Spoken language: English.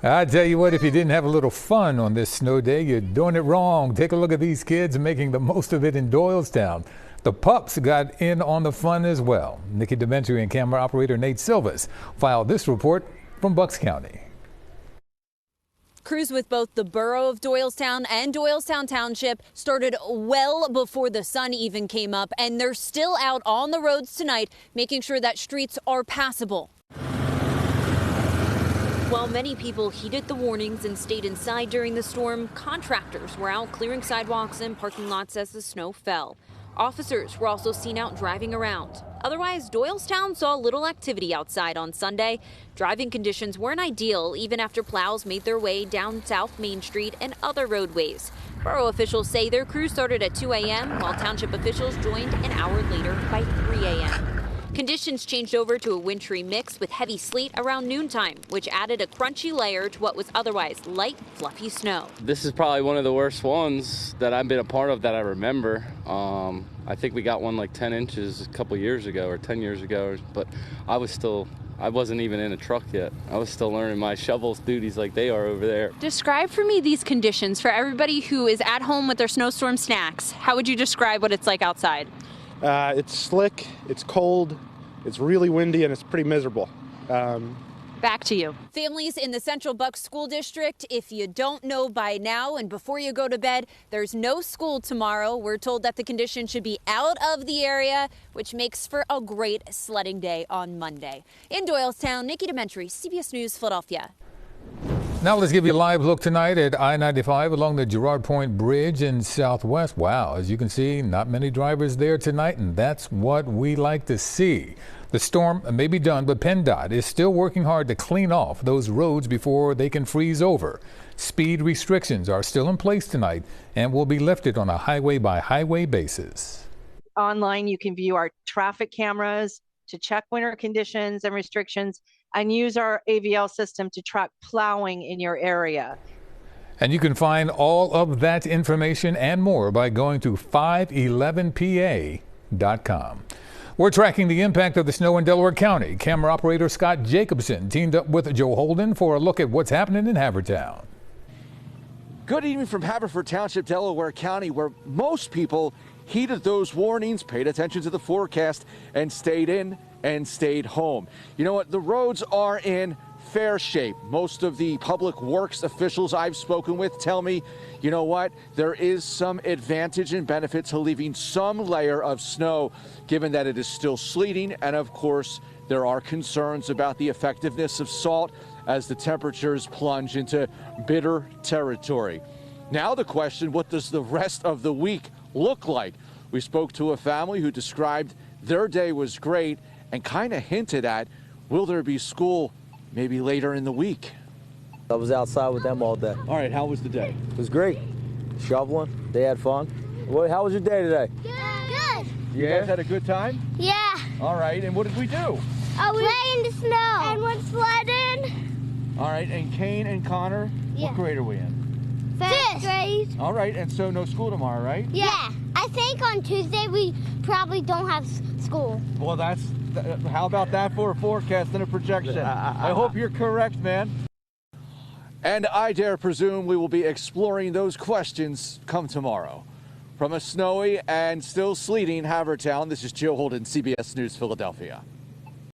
I tell you what, if you didn't have a little fun on this snow day, you're doing it wrong. Take a look at these kids making the most of it in Doylestown. The pups got in on the fun as well. Nikki Dementry and camera operator Nate Silvas filed this report from Bucks County. Crews with both the borough of Doylestown and Doylestown Township started well before the sun even came up, and they're still out on the roads tonight, making sure that streets are passable. While many people heeded the warnings and stayed inside during the storm, contractors were out clearing sidewalks and parking lots as the snow fell. Officers were also seen out driving around. Otherwise, Doylestown saw little activity outside on Sunday. Driving conditions weren't ideal even after plows made their way down South Main Street and other roadways. Borough officials say their crew started at 2 a.m., while township officials joined an hour later by 3 a.m. Conditions changed over to a wintry mix with heavy sleet around noontime, which added a crunchy layer to what was otherwise light, fluffy snow. This is probably one of the worst ones that I've been a part of that I remember. I think we got one like 10 inches a couple years ago or 10 years ago, but I wasn't even in a truck yet. I was still learning my shovel duties like they are over there. Describe for me these conditions for everybody who is at home with their snowstorm snacks. How would you describe what it's like outside? It's slick, it's cold, it's really windy, and it's pretty miserable. Back to you. Families in the Central Bucks School District, if you don't know by now and before you go to bed, there's no school tomorrow. We're told that the conditions should be out of the area, which makes for a great sledding day on Monday. In Doylestown, Nikki Dementry, CBS News, Philadelphia. Now let's give you a live look tonight at I-95 along the Girard Point Bridge in Southwest. Wow, as you can see, not many drivers there tonight, and that's what we like to see. The storm may be done, but PennDOT is still working hard to clean off those roads before they can freeze over. Speed restrictions are still in place tonight and will be lifted on a highway-by-highway basis. Online, you can view our traffic cameras to check winter conditions and restrictions and use our AVL system to track plowing in your area. And you can find all of that information and more by going to 511pa.com. We're tracking the impact of the snow in Delaware County. Camera operator Scott Jacobson teamed up with Joe Holden for a look at what's happening in Havertown. Good evening from Haverford Township, Delaware County, where most people heeded those warnings, paid attention to the forecast, and stayed in and stayed home. You know what? The roads are in fair shape. Most of the public works officials I've spoken with tell me, you know what? There is some advantage and benefit to leaving some layer of snow, given that it is still sleeting. And of course, there are concerns about the effectiveness of salt as the temperatures plunge into bitter territory. Now the question, what does the rest of the week look like? We spoke to a family who described their day was great and kind of hinted at, will there be school maybe later in the week? I was outside with them all day. All right, how was the day? It was great. Shoveling, they had fun. How was your day today? Good. You guys had a good time? Yeah. All right, and what did we do? Play in the snow. And went sledding. All right, and Kane and Connor, what grade are we in? Fifth grade. All right, and so no school tomorrow, right? Yeah. I think on Tuesday we probably don't have school. Well, how about that for a forecast and a projection? I hope you're correct, man. And I dare presume we will be exploring those questions come tomorrow. From a snowy and still sleeting Havertown, this is Joe Holden, CBS News, Philadelphia.